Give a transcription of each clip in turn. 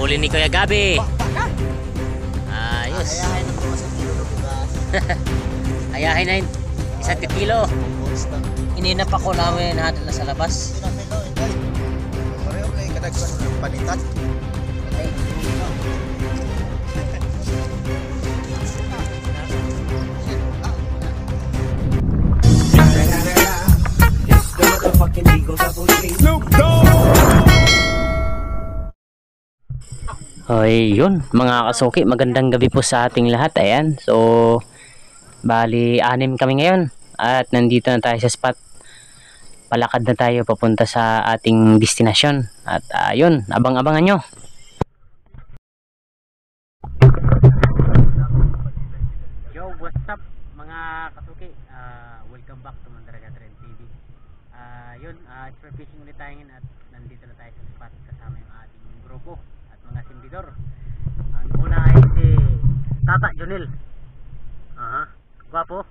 huli ni Kuya Gabi. Ayos. Ayahin na po sa kilo ng bugas. Ayahin na yun. 1 kilo. Ininap ako namin natin na sa labas. Pareho kayo kadagsan ng panitan. Hoy, yun mga kasuki, magandang gabi po sa ating lahat. Ayan, so bali 6 kami ngayon at nandito na tayo sa spot. Palakad na tayo papunta sa ating destinasyon. At ayun, abang-abangan nyo. Yo, what's up mga kasuki? Welcome back to Mandaragat Trend TV. Yun, extra fishing ulit tayo ngayon at nandito na tayo sa spot kasama yung ating grupo at mga simbidor. Ang una ay si Tata Junil. Gwapo.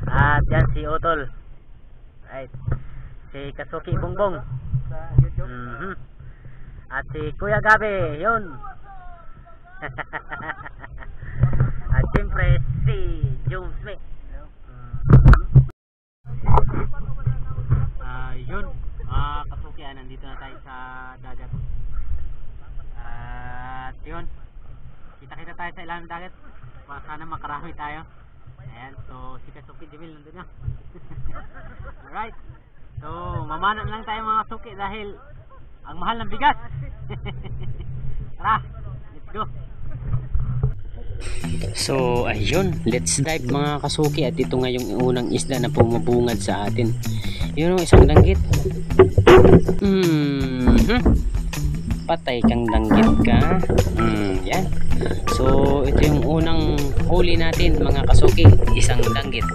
At yan si Otol. Right. Si Kasuki Bongbong sa YouTube. At si Kuya Gabi, yun. At siyempre si Jones Smith. Yun, Kasuki, nandito na tayo sa dagat. At yun, kita-kita tayo sa ilalim ng dagat. Sana makarami tayo. Ayan, so si Kasuki Jamil nandun na. Alright, so mamana lang tayo mga Kasuki dahil ang mahal ng bigas. Tara, let's go. So ayun, let's dive mga Kasuki. At ito nga yung unang isda na pumabungad sa atin. Yun, isang danggit. Patay kang danggit ka. Yan. So ito yung unang huli natin mga Kasuki, isang danggit.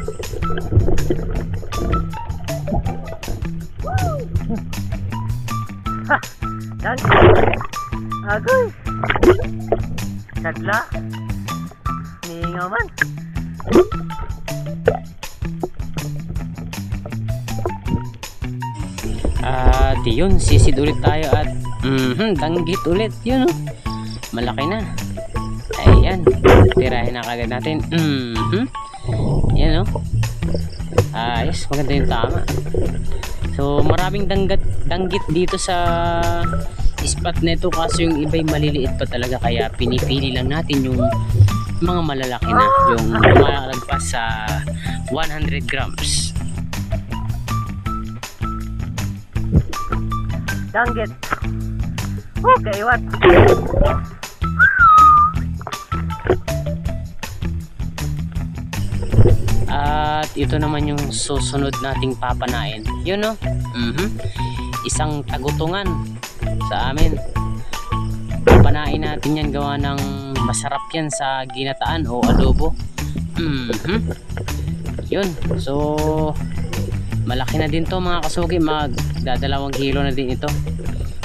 Ha! Danggit! Agoy! Sadla! Ningaw man! At yun, sisid ulit tayo at danggit ulit. Yun, oh. Malaki na. Ayan, tirahin na kagad natin. Yan, oh. Ayos, maganda yung tama. So maraming danggit dito sa spot na ito, kaso yung iba'y maliliit pa talaga, kaya pinipili lang natin yung mga malalaki na, yung lumalagpas sa 100 grams. Danggit. Okay, what? At ito naman yung susunod nating papanain. Yun, no? Isang tagutungan sa amin. Papanain natin yan, gawa ng masarap yan sa ginataan o adobo. Yun. So malaki na din to mga Kasuki, magdadalawang kilo na din ito.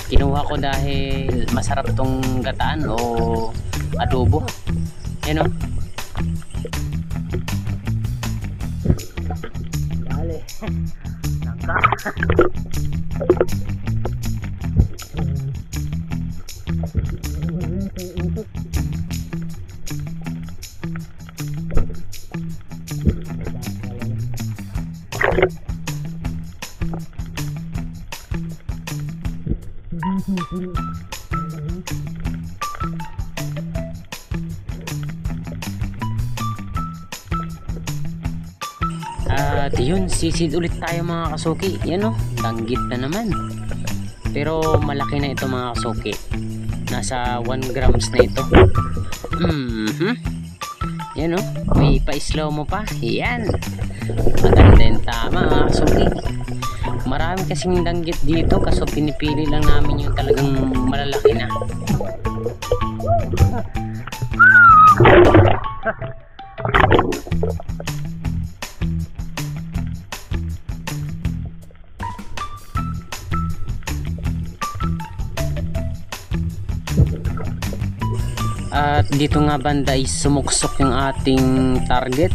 Kinuha ko dahil masarap tong gataan o adobo. Yan, o. Dali. Nangka. At yun, sisid ulit tayo mga Kasuki. Yan, o, danggit na naman. Pero malaki na ito mga Kasuki. Nasa 1 grams na ito. Yan, o, may pa-slow mo pa. Yan, maganda yung tama mga Kasuki. Marami kasing danggit dito, kaso pinipili lang namin yung talagang malalaki na. At dito nga banda ay sumuksok yung ating target,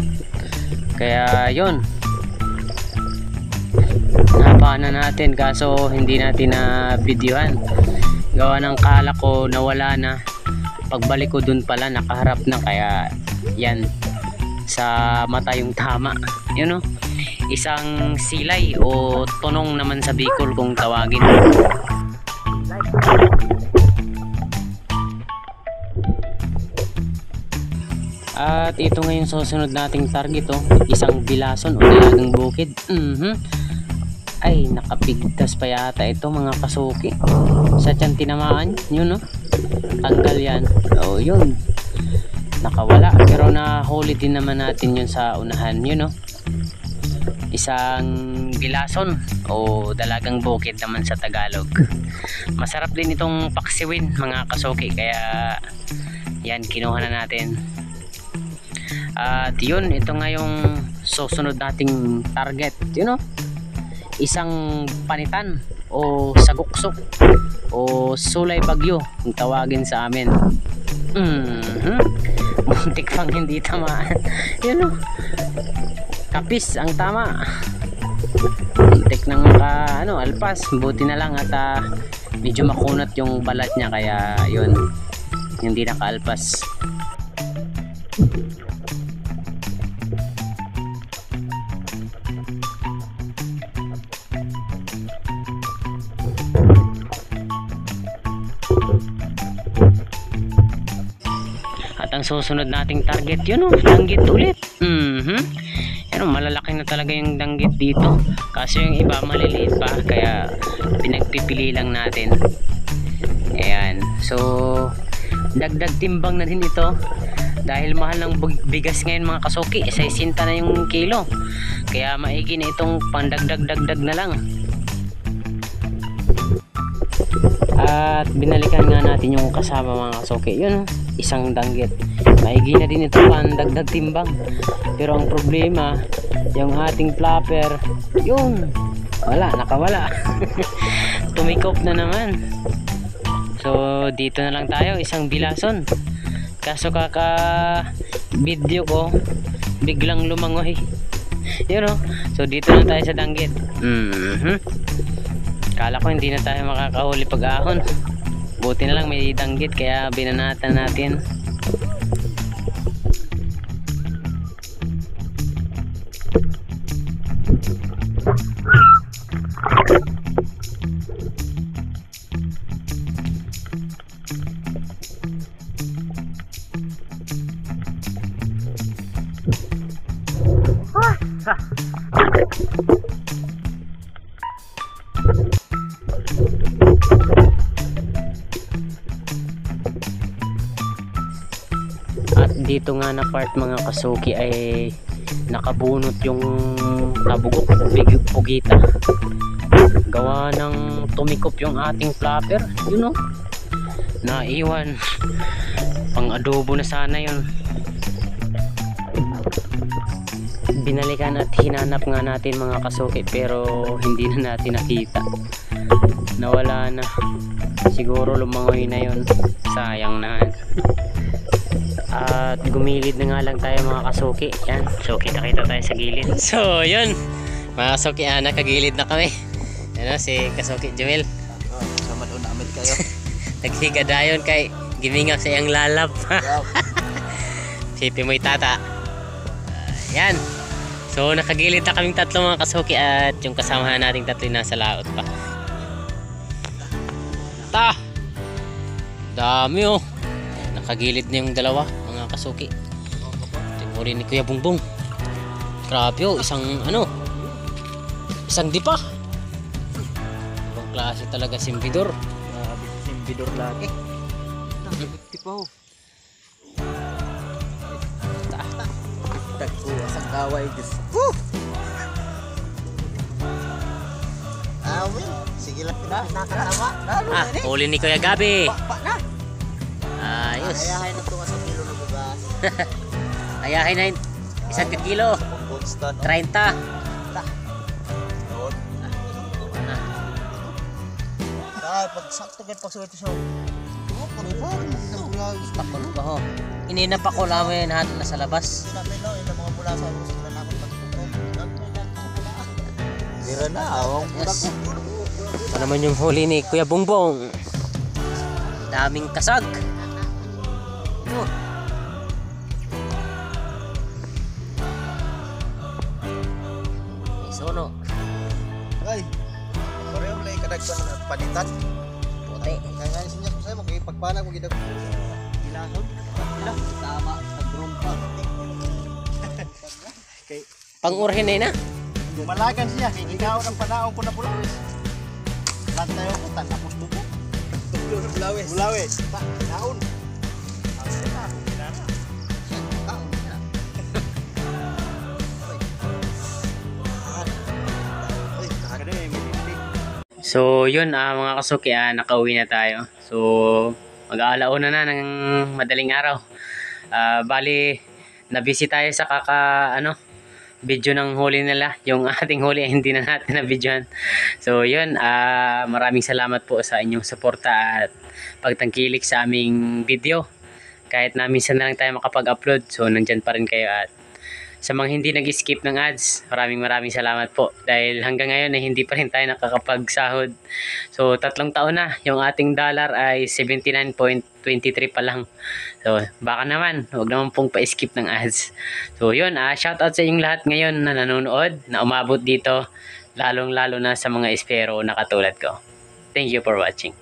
kaya yon, Napaana natin kaso hindi natin na videohan. Gawa ng kala ko nawala na. Pagbalik ko dun pala nakaharap na, kaya yan sa mata yung tama. Yun know? Isang silay o tunong naman sa Bicol kung tawagin. At ito ngayon susunod nating target, oh. Isang bilason o dalagang bukid. Ay, nakapigtas pa yata ito mga kasuki. Sa tiyan tinamaan, yun no? Tanggal yan. Oh, yun. Nakawala. Pero nahuli din naman natin yun sa unahan, yun no? Isang bilason o dalagang bukid naman sa Tagalog. Masarap din itong paksiwin mga kasuki. Kaya yan, kinuha na natin. At yun, ito nga yung susunod nating target, you know? Isang panitan o saguksok o sulay bagyo kung tawagin sa amin. Muntik pang hindi tamaan. You know? Kapis ang tama. Muntik nang alpas. Buti na lang at medyo makunat yung balat niya, kaya yun, hindi nakaalpas. At ang susunod nating target, yun oh, danggit ulit. Yan, malalaki na talaga yung danggit dito. Kaso yung iba maliliit pa, kaya pinagpipili lang natin. Ayan. So, dagdag timbang na din ito. Dahil mahal ng bigas ngayon mga kasuki, 60 na yung kilo. Kaya maigi na itong pandagdag-dagdag na lang. At binalikan nga natin yung kasama mga kasuki. Yun, isang danggit. Maigi na din ito pandagdag timbang. Pero ang problema, yung ating flapper, yun, nakawala. Tumikop na naman. So dito na lang tayo, isang bilason. Kaso kaka video ko biglang lumangoy. Yun know? So dito na tayo sa danggit. Kala ko hindi na tayo makakahuli pag-ahon. Buti na lang may danggit, kaya binanatan natin. At dito nga na part mga kasuki ay nakabunot yung kabugok, pugita. Gawa ng tumikop yung ating flapper, you know, naiwan. Pang adobo na sana yun. Binalikan at hinanap nga natin mga kasuki, pero hindi na natin nakita. Nawala na. Siguro lumangoy na yun. Sayang na. At gumilid na nga lang tayo mga kasuki. Yan. So kita-kita tayo sa gilid. So yun mga kasuki, nakagilid na kami. Ano, si Kasuki Jumel. Sama doon namin kayo. Naghiga dayon kay gimingaw sa iyang lalab. Sipi mo'y tata. Yan. So nakagilid na kaming tatlo mga kasuki, at yung kasamahan nating tatlo nasa laot pa. Dami oh. Nakagilid na yung dalawa mga kasuki. Tinguri ni Kuya Bungbong. Grabe oh, isang dipa. Ibang klase talaga simbidor. Grabe, simbidor lagi. Dipa oh. Tagpo, asang kaway Diyos. Sige lang, nakakatawa. Huli ni Kuya Gabi. Na. Ayos. Ayahay na tunga sa kilo ng bugas. Ayahin na 1 kilo. 30. Pag sakto gan pagsuwerte siya. Ininap ako lang mo yan hato na sa labas. Sinabi no, yung mga mula sa gusto na ako pagtutok. Tira na, awang budak ko. Ito naman yung huli ni Kuya Bongbong. Daming kasag. Ano? Isono. Ay, pareho na kadaghan ng panitan. Puti. Kaya nga sinya ko sa'yo, magpagpala mo gidag. Ilasod. Ilah, tama. Nag-drone pa. Pang-urhin na yun ah. Lumalagan siya. Higaw ng panaong ko na pula. Lantay ako. Tapos mo po. Bulawes. Bulawes. Naon. So yun mga kasuki, nakauwi na tayo. So mag-aalauna na ng madaling araw. Bali na-busy tayo sa video ng huli nila. Yung ating huli hindi na natin na-videohan. So yun, maraming salamat po sa inyong suporta at pagtangkilik sa aming video. Kahit na minsan na lang tayo makapag-upload, so nandyan pa rin kayo. At sa mga hindi nag-skip ng ads, maraming salamat po. Dahil hanggang ngayon ay hindi pa rin tayo nakakapagsahod. So 3 taon na, yung ating dollar ay 79.23 pa lang. So baka naman, huwag naman pong pa-skip ng ads. So yun, shoutout sa inyong lahat ngayon na nanonood, na umabot dito, lalong lalo na sa mga espero na katulad ko. Thank you for watching.